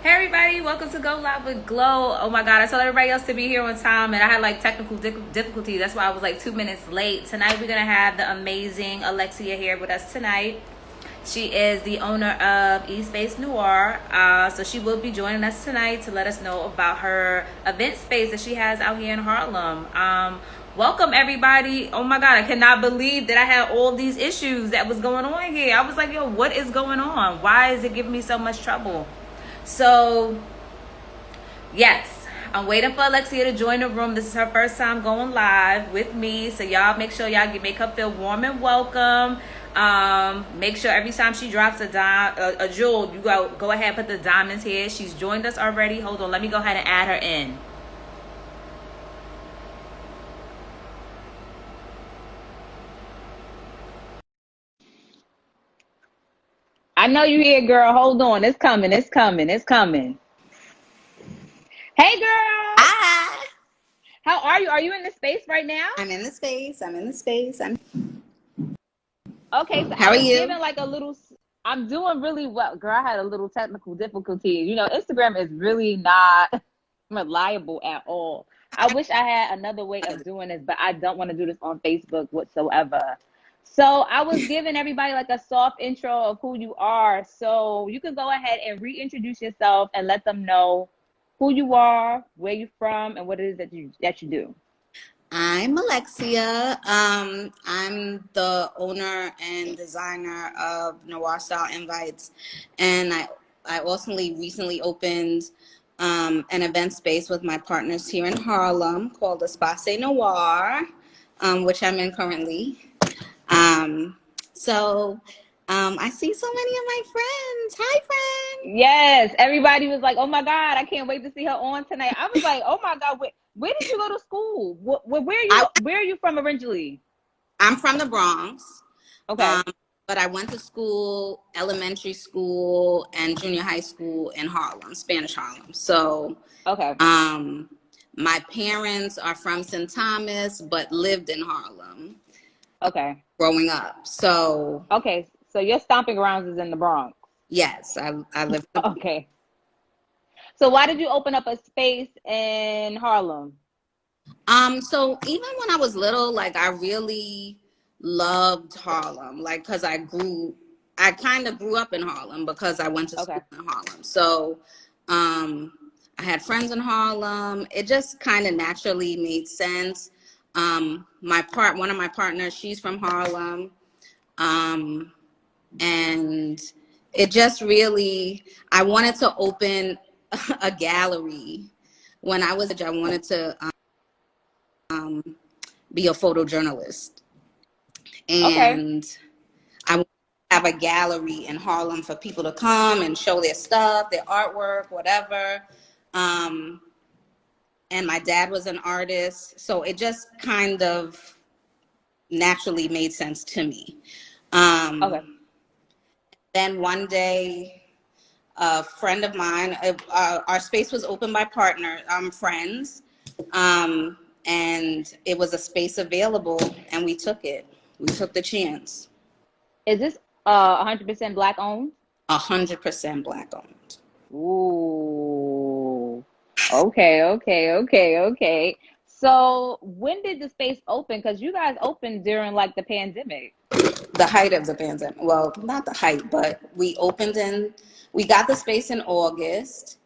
Hey everybody, welcome to Go Live with Glow. Oh my god, I told everybody else to be here on time and I had like technical difficulties. That's why I was like 2 minutes late. Tonight we're gonna have the amazing Alexia here with us tonight. She is the owner of Espace Noir. So she will be joining us tonight to let us know about her event space that she has out here in Harlem. Welcome everybody. Oh my god, I cannot believe that I had all these issues that was going on here. I was like, yo, what is going on? Why is it giving me so much trouble? So, yes, I'm waiting for Alexia to join the room. This is her first time going live with me. So, y'all make sure y'all make her feel warm and welcome. Make sure every time she drops a jewel, you go ahead and put the diamonds here. She's joined us already. Hold on, let me go ahead and add her in. I know you here, girl. Hold on. It's coming. It's coming. It's coming. Hey, girl. Hi. How are you? Are you in the space right now? I'm in the space. I'm in the space. Okay, so How I are was you? given like a little. I'm doing really well, girl. I had a little technical difficulty. You know, Instagram is really not reliable at all. I wish I had another way of doing this, but I don't want to do this on Facebook whatsoever. So I was giving everybody like a soft intro of who you are. So you can go ahead and reintroduce yourself and let them know who you are, where you're from, and what it is that you do. I'm Alexia. I'm the owner and designer of Noir Style Invites, and I also recently opened an event space with my partners here in Harlem called Espace Noir, which I'm in currently. Um, so I see so many of my friends. Hi, friend. Yes, everybody was like, "Oh my God, I can't wait to see her on tonight." I was like, "Oh my God, where did you go to school? Where are you? I, Where are you from originally?" I'm from the Bronx. Okay, Um, but I went to school, elementary school and junior high school in Harlem, Spanish Harlem. So okay, um, my parents are from St. Thomas, but lived in Harlem okay, growing up. So okay. So your stomping grounds is in the Bronx. yes, I lived in the Bronx. Okay. So why did you open up a space in Harlem? So even when I was little, like I really loved Harlem, like because I kind of grew up in Harlem because I went to school Okay, in Harlem. So, um, I had friends in Harlem. It just kind of naturally made sense. One of my partners, she's from Harlem, um, and it just really, I wanted to open a gallery. When I was, I wanted to be a photojournalist. okay. And I want to have a gallery in Harlem for people to come and show their stuff, their artwork, whatever. Um, and my dad was an artist, so it just kind of naturally made sense to me. Okay. Then one day, a friend of mine, our space was opened by friends, um, and it was a space available, and we took it. We took the chance. Is this 100% black owned? 100% black owned. Ooh. Okay, okay, okay, okay. So when did the space open? Because you guys opened during like the pandemic. The height of the pandemic. Well, not the height, but we got the space in August,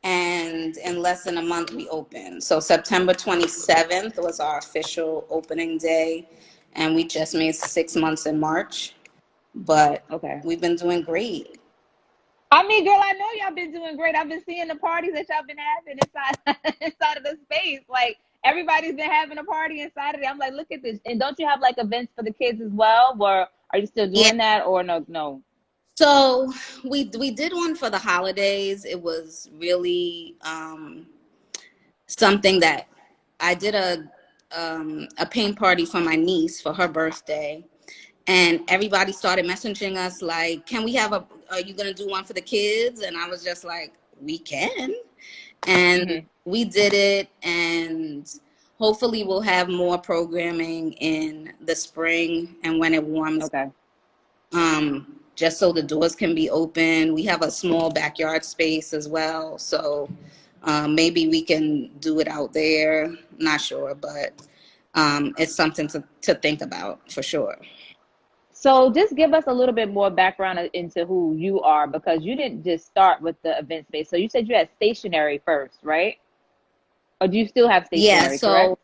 and in less than a month we opened. So September 27th was our official opening day, and we just made 6 months in March, but Okay. we've been doing great. I mean, girl, I know y'all been doing great. I've been seeing the parties that y'all been having inside inside of the space. Like everybody's been having a party inside of it. I'm like, look at this. And don't you have like events for the kids as well? Or are you still Yeah. doing that? Or no, no. So we did one for the holidays. It was really something that I did a paint party for my niece for her birthday, and everybody started messaging us like, "Can we have a? Are you gonna do one for the kids?" And I was just like, "We can," and Hmm. we did it, and hopefully we'll have more programming in the spring and when it warms. Okay. just so the doors can be open. We have a small backyard space as well. So maybe we can do it out there. Not sure, but it's something to think about for sure. So just give us a little bit more background into who you are, because you didn't just start with the event space. So you said you had stationery first, right? Or do you still have Yeah, stationery, correct? so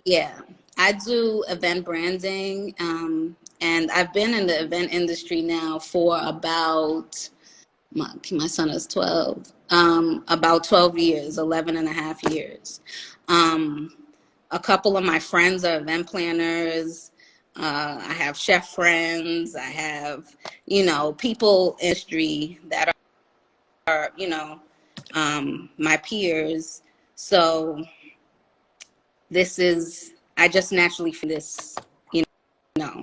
yeah, I do event branding, and I've been in the event industry now for about, my son is 12, about 12 years, 11 and a half years. Um, a couple of my friends are event planners. I have chef friends. I have, people in the industry that are, my peers. So I just naturally feel this,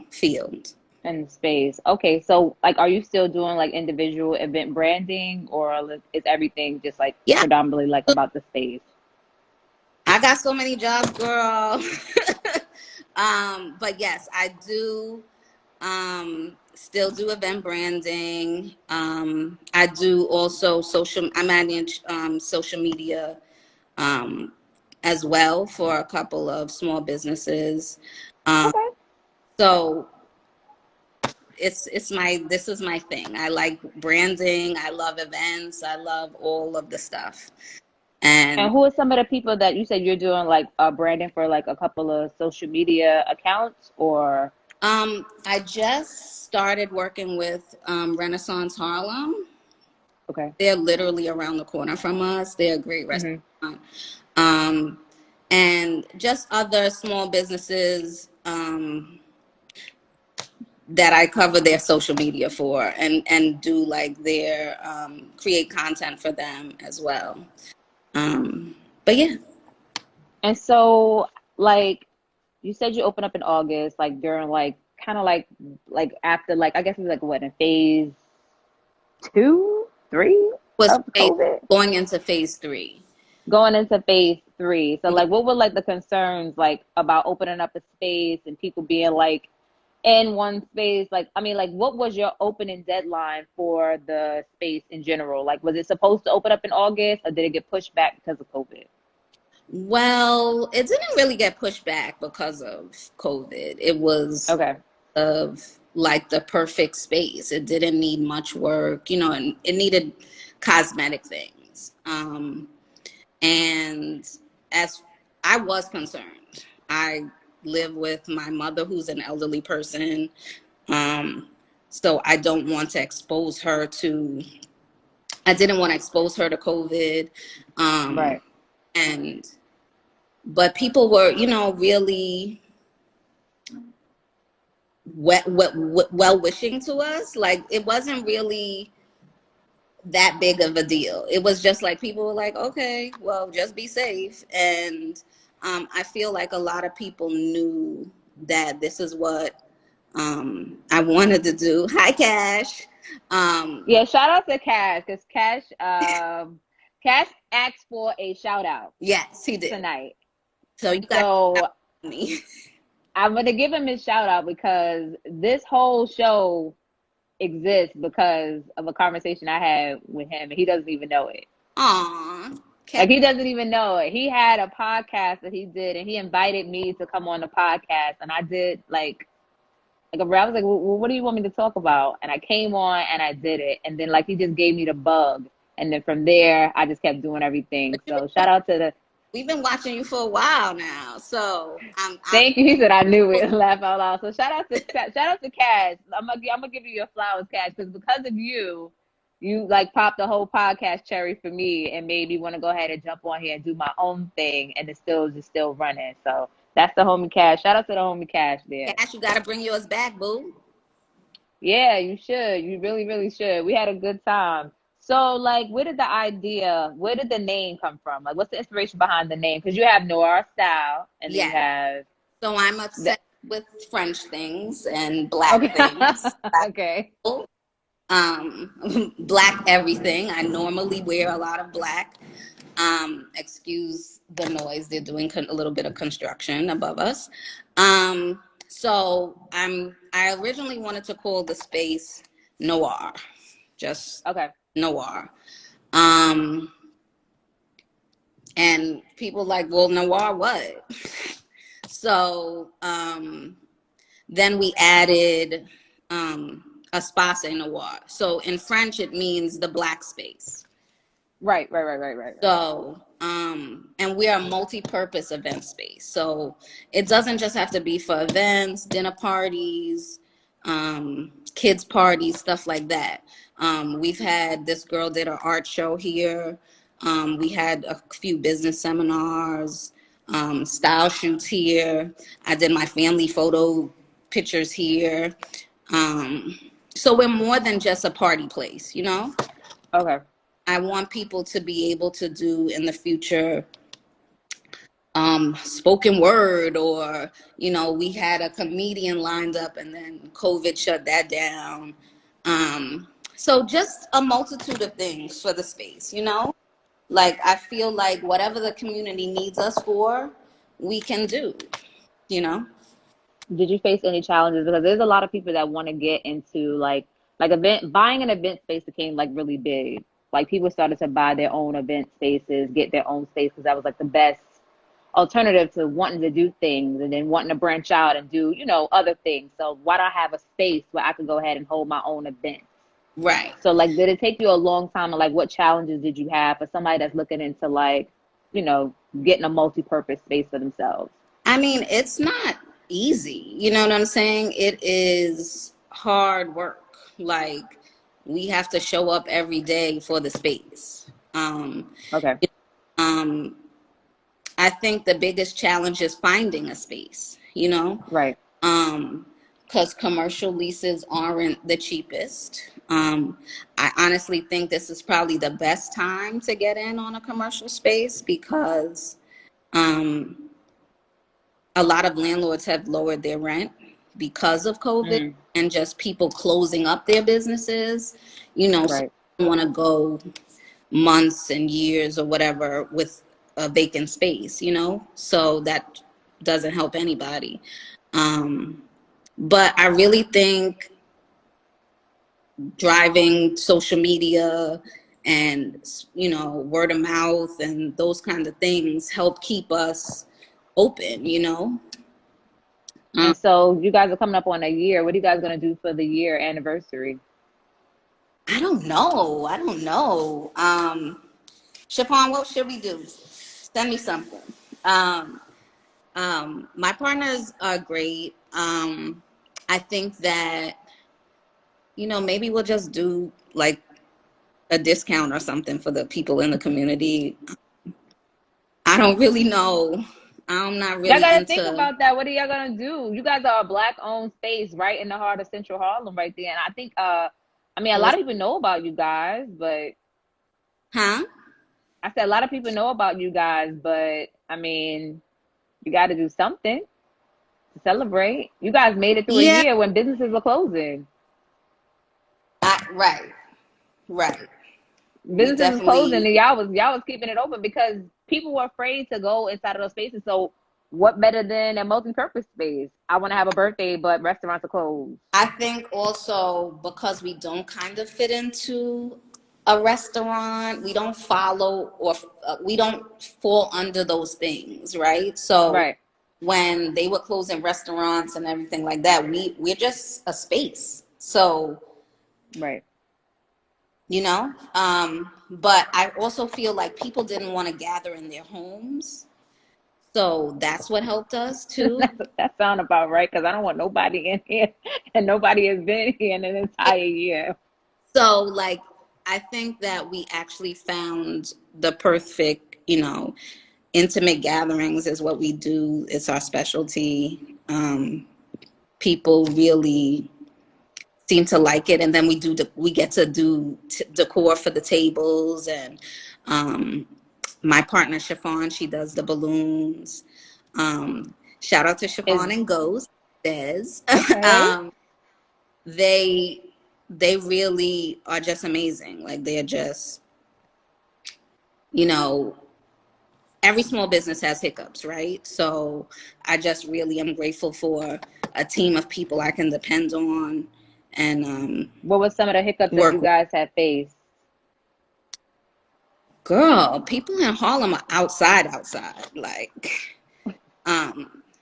field. In space. Okay, so like, are you still doing like individual event branding, or is everything just like Yeah, predominantly like about the space? I got so many jobs, girl. But yes, I do still do event branding. I do also I manage social media um, as well for a couple of small businesses. Um, Okay. so this is my thing. I like branding. I love events. I love all of the stuff. And And who are some of the people that you said you're doing like branding for, like a couple of social media accounts, or? I just started working with Renaissance Harlem. Okay. They're literally around the corner from us. They're a great Hmm. restaurant. Um, and just other small businesses that I cover their social media for, and do like their create content for them as well. But yeah. And so, like, you said you opened up in August, like during like kind of like after, like, I guess it was like what, in phase two, three Was of COVID, going into phase 3. going into phase three. So Yeah. like, what were like the concerns like about opening up a space and people being like in one space? Like, I mean, like, what was your opening deadline for the space in general? Like, was it supposed to open up in August, or did it get pushed back because of COVID? Well, it didn't really get pushed back because of COVID. It was Okay. of like the perfect space. It didn't need much work, and it needed cosmetic things. And as I was concerned, I live with my mother, who's an elderly person. Um, so I didn't want to expose her to COVID. Right. And but people were, really well wishing to us. Like, it wasn't really that big of a deal. It was just like people were like, okay, well, just be safe. And I feel like a lot of people knew that this is what I wanted to do. Hi, Cash. Um, Yeah, shout out to Cash, because Cash asked for a shout out yes, he did. tonight. So you got So me. I'm gonna give him his shout out, because this whole show exists because of a conversation I had with him, and he doesn't even know it. Aw, Cash. Like, he doesn't even know it. He had a podcast that he did, and he invited me to come on the podcast, and I did like I was like, well, what do you want me to talk about? And I came on and I did it, and then like he just gave me the bug, and then from there I just kept doing everything. So shout out to the. We've been watching you for a while now, so I'm Thank you. He said I knew it. Laugh out loud. So shout out to Cash. I'm gonna give you your flowers, Cash, because of you, you like popped the whole podcast cherry for me and made me want to go ahead and jump on here and do my own thing, and it's still running. So that's the homie Cash. Shout out to the homie Cash there. Cash. You got to bring yours back, boo. Yeah, you should. You really, really should. We had a good time. So, like, where did the name come from? Like, what's the inspiration behind the name? Because you have noir style, and then you Yeah. have So I'm the. obsessed with French things and black Okay. things. Okay. Black everything. I normally wear a lot of black. Excuse the noise. They're doing a little bit of construction above us. So I originally wanted to call the space Noir, just Okay. Noir. And people like, well, Noir what? So then we added Espace Noir. So in French, it means the black space. Right. So, and we are a multi-purpose event space. So it doesn't just have to be for events, dinner parties, kids parties, stuff like that. We've had, this girl did an art show here. We had a few business seminars, style shoots here. I did my family photo pictures here. So we're more than just a party place, you know? Okay. I want people to be able to do in the future spoken word, or, you know, we had a comedian lined up and then COVID shut that down. So just a multitude of things for the space, you know? Like, I feel like whatever the community needs us for, we can do, you know? Did you face any challenges? Because there's a lot of people that want to get into like event buying an event space became like really big. Like people started to buy their own event spaces, get their own space because that was like the best alternative to wanting to do things and then wanting to branch out and do, you know, other things. So why don't I have a space where I could go ahead and hold my own event? Right. So like did it take you a long time, and like what challenges did you have for somebody that's looking into like, you know, getting a multi-purpose space for themselves? I mean, it's not easy. You know what I'm saying? It is hard work. Like, we have to show up every day for the space. Okay. Um, I think the biggest challenge is finding a space, you know? Right. Because commercial leases aren't the cheapest. I honestly think this is probably the best time to get in on a commercial space because a lot of landlords have lowered their rent because of COVID Mm, and just people closing up their businesses, you know, so right. you want to go months and years or whatever with a vacant space, you know, so that doesn't help anybody. Um, but I really think driving social media and, you know, word of mouth and those kinds of things help keep us open, you know. Um, And so you guys are coming up on a year. What are you guys gonna do for the year anniversary? I don't know. I don't know. Chiffon, what should we do? Send me something. Um, my partners are great. I think that, you know, maybe we'll just do like a discount or something for the people in the community. I don't really know. I'm not Y'all really gotta think into, about that. What are y'all gonna do? You guys are a black owned space right in the heart of Central Harlem right there. And I think I mean a lot of people know about you guys, but huh? I said a lot of people know about you guys, but I mean you gotta do something to celebrate. You guys made it through a Yeah, year when businesses were closing. right, right. We Businesses was closing definitely, and y'all was keeping it open because people were afraid to go inside of those spaces. So what better than a multi-purpose space? I want to have a birthday, but restaurants are closed. I think also because we don't kind of fit into a restaurant, we don't follow or we don't fall under those things, right? So Right, when they were closing restaurants and everything like that, we're just a space. So, right. you know, but I also feel like people didn't want to gather in their homes. So that's what helped us too. That sound about right because I don't want nobody in here, and nobody has been here in an entire year. So, like, I think that we actually found the perfect, you know, intimate gatherings is what we do. It's our specialty. People really seem to like it, and then we get to do decor for the tables, and um, my partner Chiffon, she does the balloons. Shout out to Is Chiffon and Ghost. Says okay. they they really are just amazing. Like, they're just, you know, every small business has hiccups, right? So I just really am grateful for a team of people I can depend on, and What was some of the hiccups that you work. guys had faced? Girl, people in Harlem are outside. Like,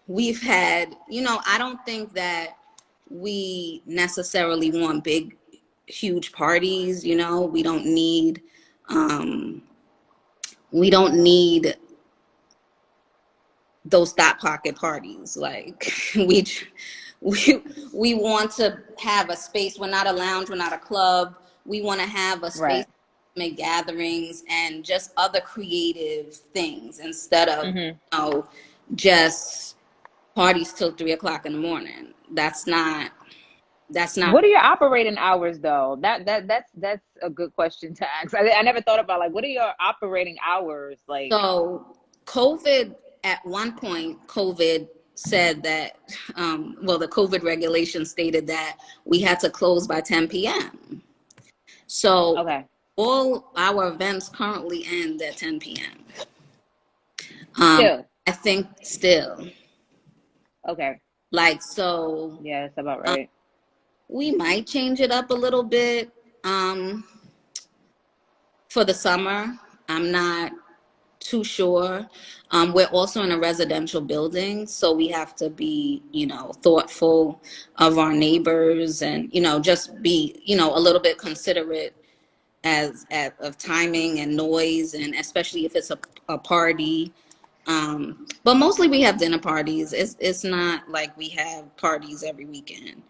we've had, I don't think that we necessarily want big, huge parties. Um, we don't need those thought pocket parties. Like, we we we want to have a space. We're not a lounge. We're not a club. We want to have a space Right. to make gatherings and just other creative things instead of Mm-hmm. just parties till 3 o'clock in the morning. That's not What are your operating hours though? That's a good question to ask. I never thought about like what are your operating hours like? so. COVID, at one point, COVID said that, the COVID regulation stated that we had to close by 10 p.m. So Okay. all our events currently end at 10 p.m. Still. I think still, Okay. like, so Yeah, that's about right. we might change it up a little bit for the summer. I'm not too sure. We're also in a residential building, so we have to be, thoughtful of our neighbors and, just be, a little bit considerate of timing and noise, and especially if it's a party. But mostly we have dinner parties. It's not like we have parties every weekend.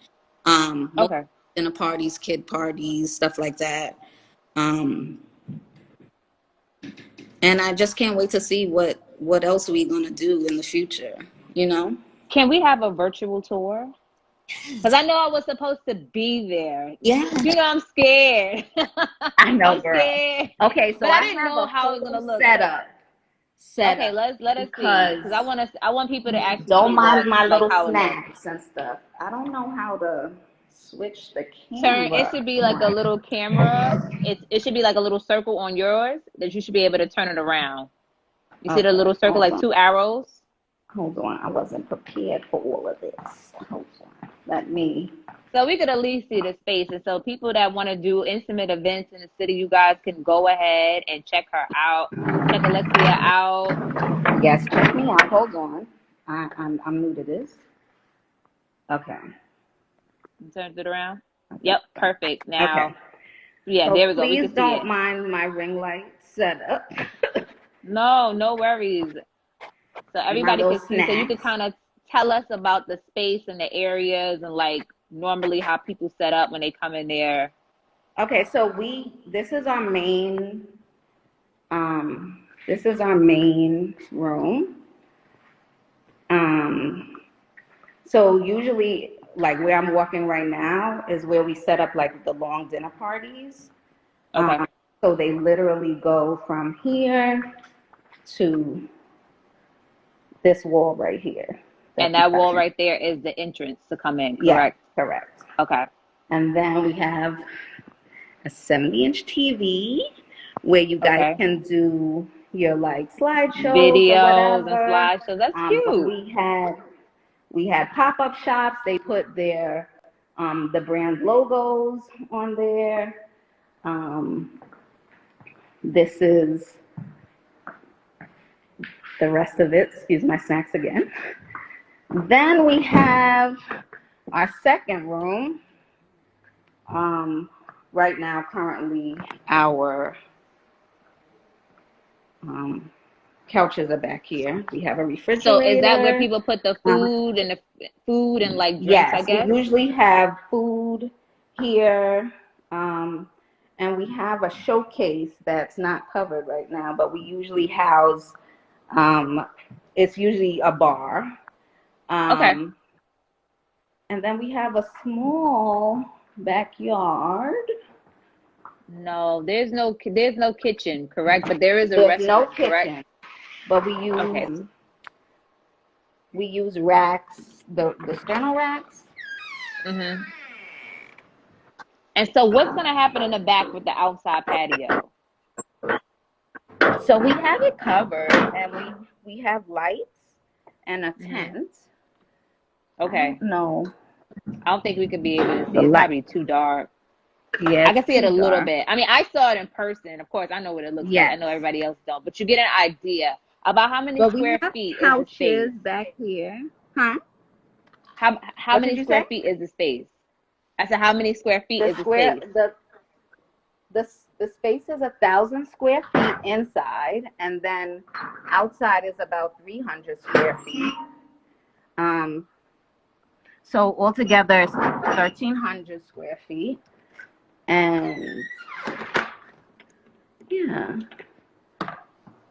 Most Okay. dinner parties, kid parties, stuff like that. Um, and I just can't wait to see what else we're gonna do in the future. You know? Can we have a virtual tour? Because I know I was supposed to be there. Yeah, I'm scared. I know, I'm girl. scared. Okay, so But I I didn't have know a how it was whole gonna look. Okay, setup let us see. because Because I want people to actually don't see mind what my like little how it looks. snacks and stuff. I don't know how to switch the It camera. should be like a little camera. It should be like a little circle on yours that you should be able to turn it around. You see the Okay, little circle hold like on. two arrows? Hold on. I wasn't prepared for all of this. Hold on. Let me. So we could at least see the space. And so people that want to do intimate events in the city, you guys can go ahead and check her out. Check Alexia out. Yes, check me out. Hold on. I'm new to this. Okay. Turns it around. Okay. Yep, perfect. Okay. Now, yeah, So there we go. We please can see don't it. mind my ring light setup. No, no worries. So And my everybody little can see. So you snacks. could kind of tell us about the space and the areas and like normally how people set up when they come in there. Okay, so this is our main room. Um, so usually, like where I'm walking right now is where we set up like the long dinner parties. Okay. So they literally go from here to this wall right here And that you that have. wall right there is the entrance to come in, Yeah, correct? correct. Okay. And then we have a 70-inch TV where you guys Okay. can do your like slideshows or Videos and whatever. slideshows. That's And cute. we had pop-up shops. They put their the brand logos on there. Um, this is the rest of it. Excuse my snacks again. Then we have our second room. Right now, currently, our um, couches are back here. We have a So is that where refrigerator. people put the Uh, food and like drinks, I yes, we guess? usually have food here. Um, and we have a showcase that's not covered right now, but we usually house, um, it's usually a bar. Okay. Um, and then we have a small backyard. No, there's no kitchen, correct? But there is a There's no restroom, correct? kitchen, but Okay. we use racks, the sternal racks. Mm-hmm. And so what's gonna happen in the back with the outside patio? So we have it covered, and we have lights and a Mm-hmm. tent. I Okay. don't know. I don't think we could be able to see The it. It's light. probably too dark. Yeah, I can it's see it too a little dark. bit. I mean, I saw it in person. Of course, I know what it looks like. I Yes. know everybody else don't, but you get an idea about how many But we square have feet is the couches space. back here. Huh? How What many did you square say? feet is the space? I said, how many square feet The is the square space? the space is 1,000 square feet inside, and then outside is about 300 square feet. Um, so altogether it's 1,300 square feet, and yeah.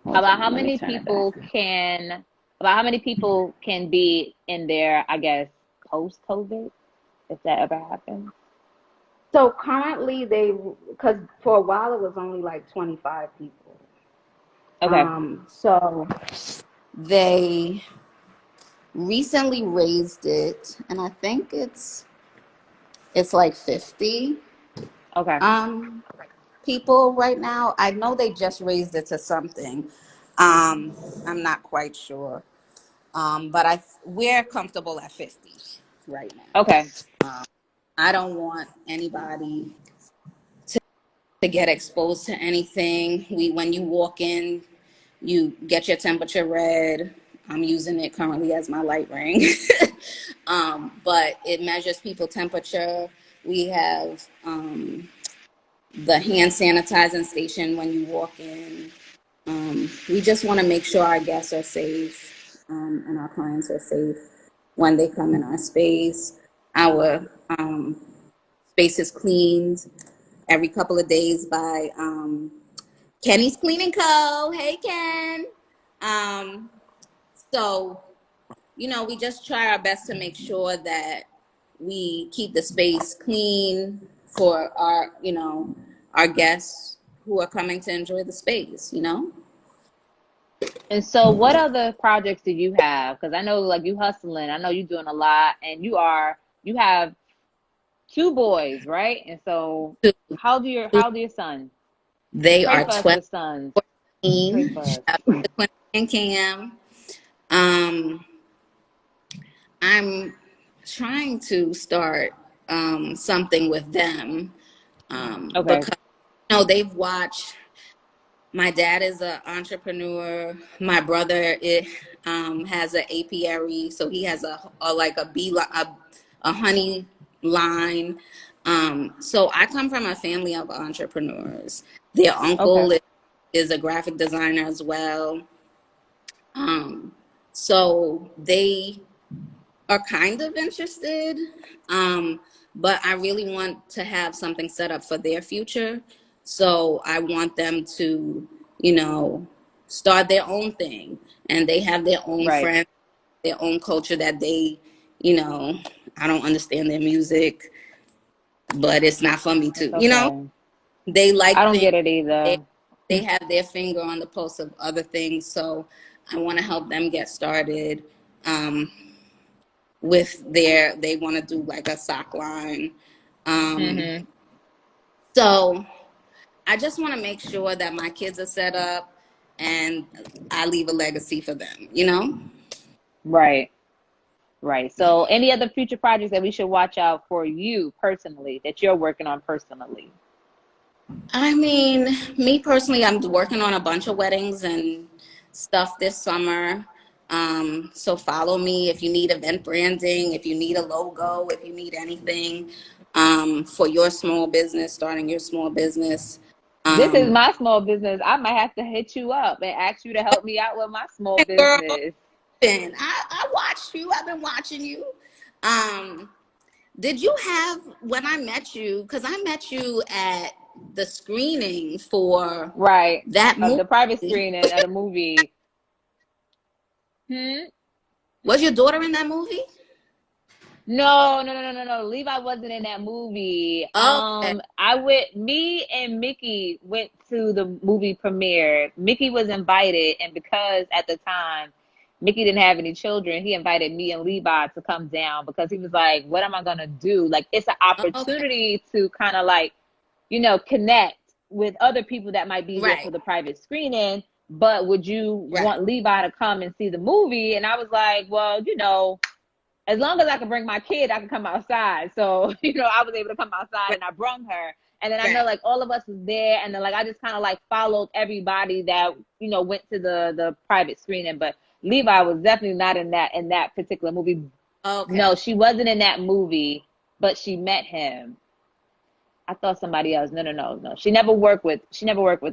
Hold About how on, let me many turn it back. people can about how many people can be in there, I guess, post COVID, if that ever happens? So currently because for a while it was only like 25 people. Okay. So they recently raised it, and I think it's like 50 Okay. um people right now. I know they just raised it to something. I'm not quite sure. But we're comfortable at 50 right now. Okay. I don't want anybody to get exposed to anything. When you walk in, you get your temperature read. I'm using it currently as my light ring. But it measures people temperature. We have the hand sanitizing station when you walk in. We just want to make sure our guests are safe, and our clients are safe when they come in our space. Our space is cleaned every couple of days by Kenny's Cleaning Co. Hey, Ken. Um, so, we just try our best to make sure that we keep the space clean for our guests who are coming to enjoy the space. And so what other projects do you have? Because I know like you hustling, I know you doing a lot, and you have two boys, right? And so how old are your sons? They Pray are for us 12, with sons. Pray 14. for Shout us. out to Quinn and Cam. Um, I'm trying to start something with them, Okay. because they've watched. My dad is an entrepreneur. My brother has an apiary, so he has a like a bee a honey line. So I come from a family of entrepreneurs. Their Okay. uncle is a graphic designer as well. Um, so they are kind of interested, but I really want to have something set up for their future. So I want them to, you know, start their own thing, and they have their own Right. friends, their own culture that you know, I don't understand their music, but it's not for me It's to. okay. They I like don't things. get it They, either. they have their finger on the pulse of other things. So I want to help them get started. Um, they want to do like a sock line. Um, Mm-hmm. so I just want to make sure that my kids are set up and I leave a legacy for them. Right. Right. So any other future projects that we should watch out for you personally that you're working on personally? I mean, me personally, I'm working on a bunch of weddings and stuff this summer. So follow me if you need event branding, if you need a logo, if you need anything for your small business, starting your small business. This is Um, my small business. I might have to hit you up and ask you to help me out with my small girl, business. I watched you. I've been watching you. Um, did you have when I met you? Because I met you at the screening for Right. that Of the private movie. screening of the movie. Hmm? Was your daughter in that movie? No, no, no, no, no, no. Levi wasn't in that movie. Oh, okay. Me and Mickey went to the movie premiere. Mickey was invited, and because at the time Mickey didn't have any children, he invited me and Levi to come down because he was like, what am I gonna do? Like, it's an Okay. opportunity to kind of like, connect with other people that might be there Right. for the private screening. But would you Right. want Levi to come and see the movie? And I was like, well, as long as I could bring my kid, I could come outside. So, you know, I was able to come outside and I brung her. And then I know like all of us was there. And then like, I just kind of like followed everybody that, you know, went to the private screening. But Levi was definitely not in that particular movie. Okay. No, she wasn't in that movie, but she met him. I thought somebody else. No. She never worked with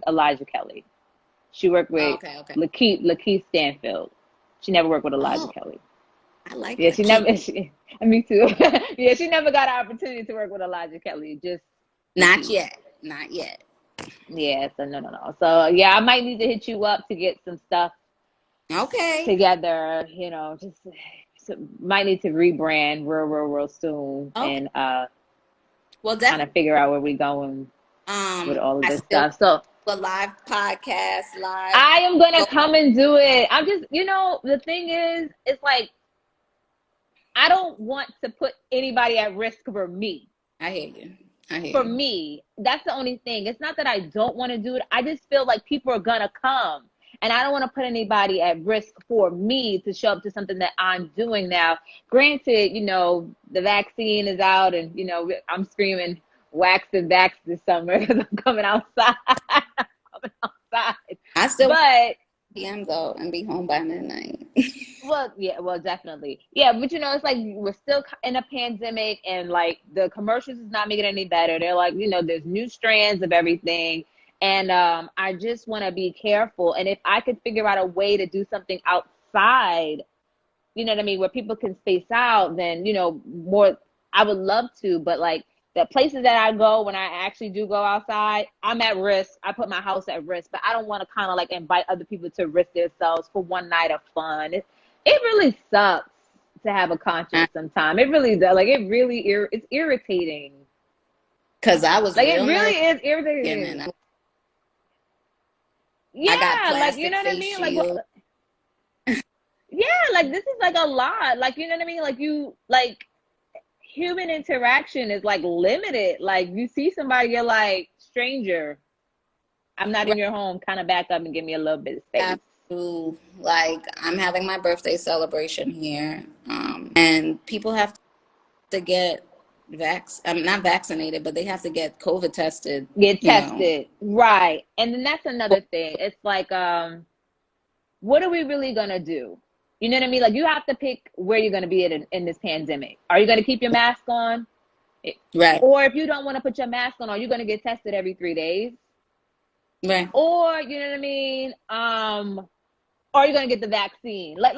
Elijah Kelly. She worked with Okay. Lakeith Stanfield. She never worked with Elijah Oh, Kelly. I like Yeah, Lakeith. me too. Yeah, she never got an opportunity to work with Elijah Kelly. Just Not Lakeith. yet. Not yet. Yeah, so no. So yeah, I might need to hit you up to get some stuff Okay. together. You know, just might need to rebrand real soon, Okay. and Well, kind of figure out where we're going with all of I this still stuff. So do a live podcast, live. I am gonna come and do it. I'm just, you know, the thing is, it's like I don't want to put anybody at risk for me. I hear you. For me, that's the only thing. It's not that I don't want to do it. I just feel like people are gonna come, and I don't want to put anybody at risk for me to show up to something that I'm doing now. Granted, you know, the vaccine is out, and you know, I'm screaming wax and vax this summer because I'm coming outside. Coming outside, I still but PM though and be home by midnight. well, definitely. Yeah, but you know, it's like we're still in a pandemic and like the commercials is not making it any better. They're like, you know, there's new strands of everything. And I just want to be careful. And if I could figure out a way to do something outside, you know what I mean, where people can space out, then, you know, more, I would love to. But like the places that I go, when I actually do go outside, I'm at risk. I put my house at risk, but I don't want to kind of like invite other people to risk themselves for one night of fun. It really sucks to have a conscience sometimes. It really does. Like it really it's irritating. Cause I was Like it real really nervous. is irritating. I got Yeah, like you plastic know what I face mean? shield. Yeah, like this is like a lot. Like you know what I mean? Like you like human interaction is like limited. Like you see somebody, you're like, stranger, I'm not in Right. your home, kind of back up and give me a little bit of space. Like I'm having my birthday celebration here, and people have to get I'm not vaccinated, but they have to get COVID tested. Get You know, tested. Right. And then that's another thing. It's like, what are we really gonna do? You know what I mean? Like you have to pick where you're gonna be in this pandemic. Are you gonna keep your mask on? right, Or if you don't want to put your mask on, are you gonna get tested every 3 days? right, Or you know what I mean? Or you're gonna get the vaccine. Like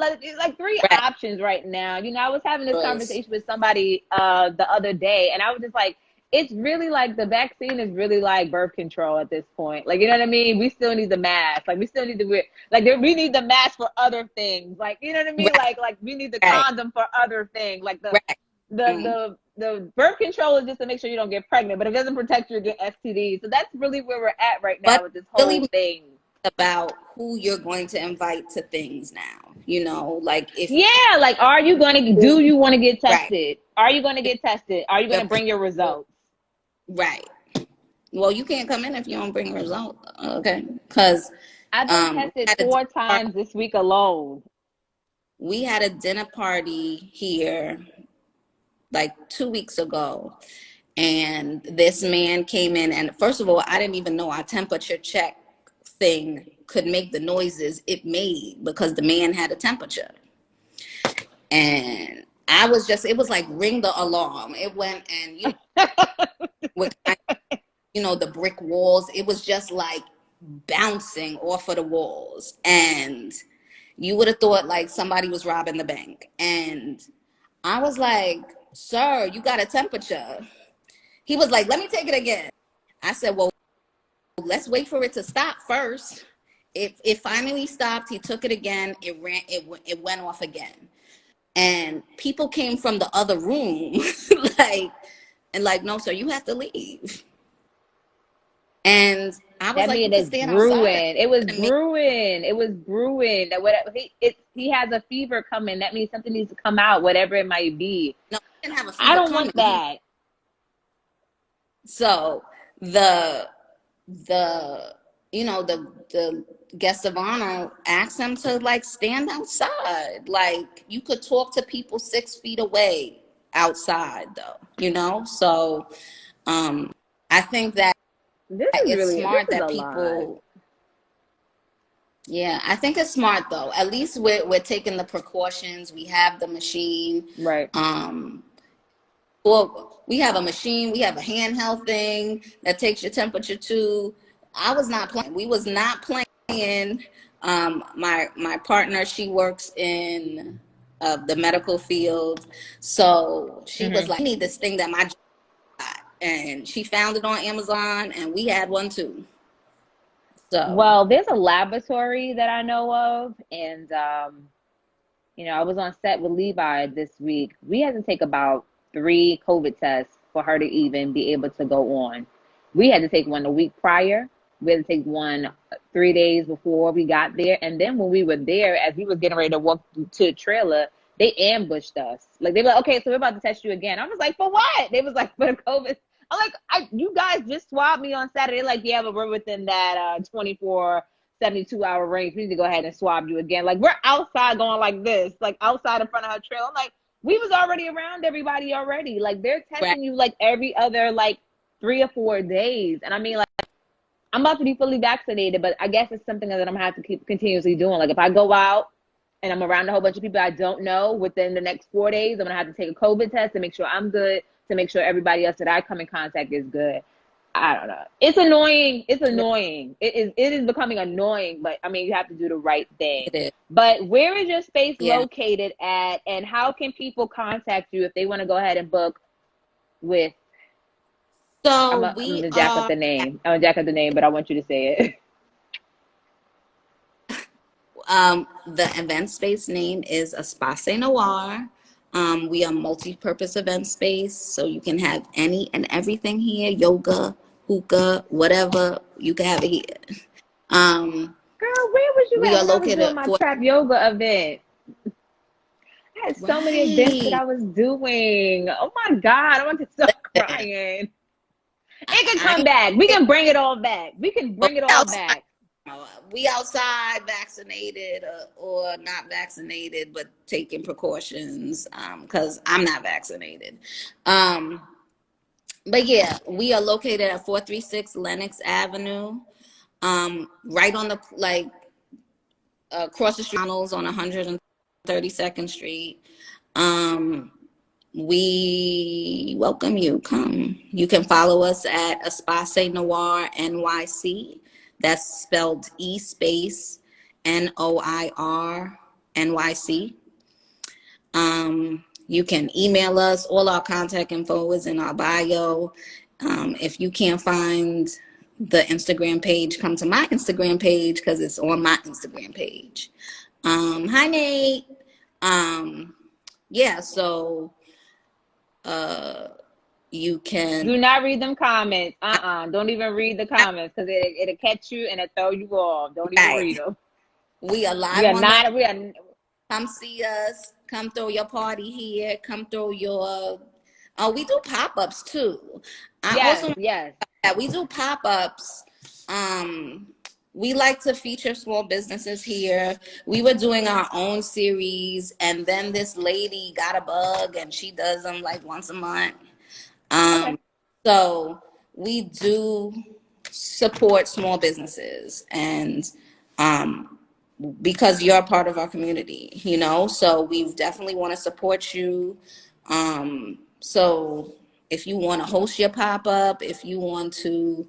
three right. options right now. You know, I was having this Choice. conversation with somebody the other day, and I was just like, it's really like the vaccine is really like birth control at this point. Like, you know what I mean? We still need the mask. Like, we still need to wear we need the mask for other things. Like, you know what I mean? Right, Like we need the right, condom for other things. Like right. Mm. the birth control is just to make sure you don't get pregnant, but it doesn't protect you against STDs. So that's really where we're at right now But with this really whole thing. about who you're going to invite to things now. You know, like if Yeah, like do you want to get right, tested? Are you going to get tested? Are you going your to bring your people, results? right. Well, you can't come in if you don't bring a result. Okay, because I've been tested 4 times this week alone. we had a dinner party here like 2 weeks ago, and this man came in, and first of all, I didn't even know our temperature check thing could make the noises it made because the man had a temperature. And I was just, it was like ring the alarm. It went, and with, you know, the brick walls, it was just like bouncing off of the walls. And you would have thought like somebody was robbing the bank. And I was like, sir, you got a temperature. He was like, let me take it again. I said, well, let's wait for it to stop first. It finally stopped. He took it again. It went off again. And people came from the other room like, no, sir, you have to leave. And I was That like, you mean can it's stand outside. brewing. It was brewing. It was brewing. That whatever he has a fever coming. That means something needs to come out, whatever it might be. No, he didn't have a I fever don't coming. want that. So the the guest of honor asked them to like stand outside. Like you could talk to people 6 feet away outside though. So I think that This it's smart is that a lot. people, yeah, I think it's smart though. At least we're taking the precautions. We have the machine. Right. Well, we have a machine, we have a handheld thing that takes your temperature too. I was not playing. We was not playing. My partner, she works in the medical field, so she was like, "I need this thing that my job got," and she found it on Amazon, and we had one too. So Well, there's a laboratory that I know of, and I was on set with Levi this week. We had to take about 3 COVID tests for her to even be able to go on. We had to take one the week prior. We had to take one 3 days before we got there. And then when we were there, as we were getting ready to walk to the trailer, they ambushed us. Like they were like, okay, so we're about to test you again. I was like, for what? They was like, for the COVID. I'm like, you guys just swabbed me on Saturday. They're like, yeah, but we're within that 24 72-hour range. We need to go ahead and swab you again. Like we're outside going like this, like outside in front of her trail. I'm like, we was already around everybody already. Like they're right, testing you like every other like 3 or 4 days. And I mean, like, I'm about to be fully vaccinated, but I guess it's something that I'm gonna have to keep continuously doing. Like if I go out and I'm around a whole bunch of people I don't know within the next 4 days, I'm gonna have to take a COVID test to make sure I'm good, to make sure everybody else that I come in contact is good. I don't know. It's annoying. It's annoying. It is becoming annoying, but I mean, you have to do the right thing. it is. But where is your space Yeah. located at, and how can people contact you if they want to go ahead and book with? I'm So gonna jack up the name. I'm gonna jack up the name, but I want you to say it. The event space name is Espace Noir. We are multi-purpose event space, so you can have any and everything here: yoga, hookah, whatever. You can have it here. Girl, where was you We at are when I was located doing at my four. trap yoga event? I had so many events that Right. I was doing. Oh my God, I want to start crying. It can I come ain't back. We can bring it all back. We can but bring it all back. we outside vaccinated or not vaccinated, but taking precautions because I'm not vaccinated. Um, but yeah, we are located at 436 Lenox Avenue, right on the like across the street on 132nd Street. Um, we welcome you. Come. You can follow us at Espace Noir NYC. That's spelled E space NOIR NYC. You can email us. All our contact info is in our bio. If you can't find the Instagram page, come to my Instagram page because it's on my Instagram page. Hi, Nate. Yeah, so you can. Do not read them comments. Don't even read the comments because it'll catch you and it'll throw you off. Don't even Right. read them. We are We live are on the. not. We are. Come see us. Come throw your party here. Come throw your. Oh, we do pop ups too. I Yes. also Yes. Yeah, we do pop ups. We like to feature small businesses here. We were doing our own series, and then this lady got a bug, and she does them like once a month. Okay. So we do support small businesses, and because you're a part of our community. So we definitely want to support you. So if you want to host your pop-up, if you want to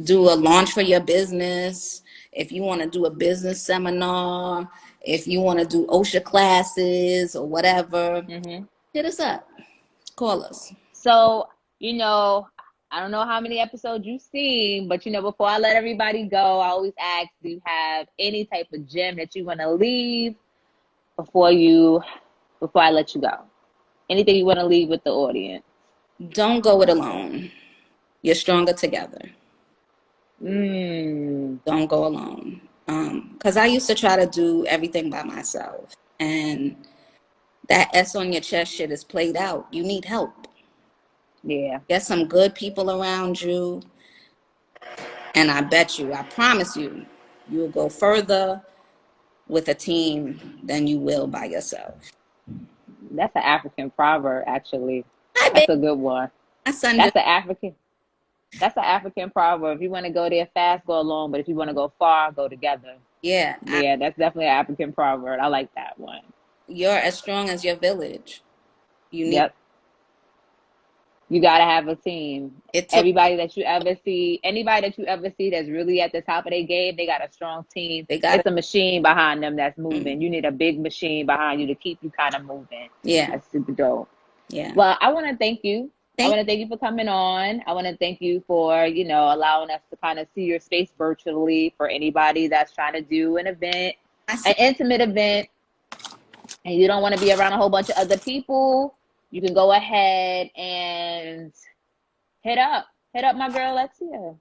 do a launch for your business, if you want to do a business seminar, if you want to do OSHA classes or whatever, hit us up. Call us. So, I don't know how many episodes you've seen, but before I let everybody go, I always ask, do you have any type of gem that you want to leave before I let you go? Anything you want to leave with the audience? Don't go it alone. You're stronger together. Don't go alone. Because I used to try to do everything by myself. And that S on your chest shit is played out. You need help. Yeah. Get some good people around you. And I bet you, I promise you, you will go further with a team than you will by yourself. That's an African proverb, actually. Hi, That's baby. a good one. My son just, That's an African. That's an African proverb. If you want to go there fast, go alone. But if you want to go far, go together. yeah, Yeah, that's definitely an African proverb. I like that one. you're as strong as your village. You need Yep. You gotta have a team. it took Everybody that you ever see, anybody that you ever see that's really at the top of their game, they got a strong team. they got It's it. a machine behind them that's Mm, moving. You need a big machine behind you to keep you kind of moving. yeah, That's super dope. yeah. Well, I want to thank you. I Thank want to thank you for coming on. I want to thank you for, allowing us to kind of see your space virtually for anybody that's trying to do an event, I an see. intimate event, and you don't want to be around a whole bunch of other people. You can go ahead and hit up my girl Alexia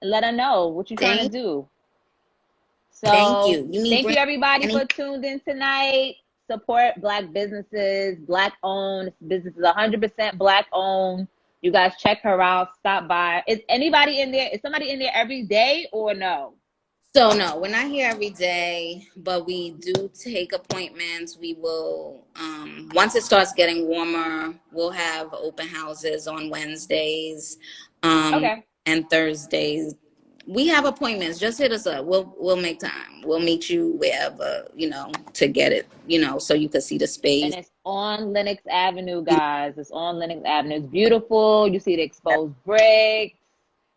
and let her know what you're trying to Thank, do. thank So you. You need thank you bring everybody any? for tuned in tonight. Support Black businesses, Black owned businesses, 100% Black owned. You guys check her out, stop by. Is anybody in there? Is somebody in there every day or no? So no, we're not here every day, but we do take appointments. We will, once it starts getting warmer, we'll have open houses on Wednesdays, Okay. and Thursdays. We have appointments. Just hit us up. We'll make time. We'll meet you wherever, to get it, so you can see the space. And it's on Lenox Avenue, guys. It's on Lenox Avenue. It's beautiful. You see the exposed bricks.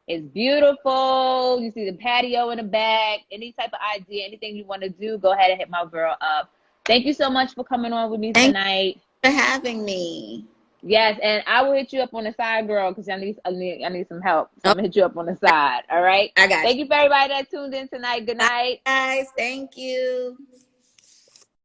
It's beautiful. You see the patio in the back. Any type of idea, anything you want to do, go ahead and hit my girl up. Thank you so much for coming on with me Thank tonight. you for having me. Yes, and I will hit you up on the side, girl, because I need some help. So Oh, I'm gonna hit you up on the side. All right. I got Thank you. you for everybody that tuned in tonight. Good Bye, night. guys. Thank you.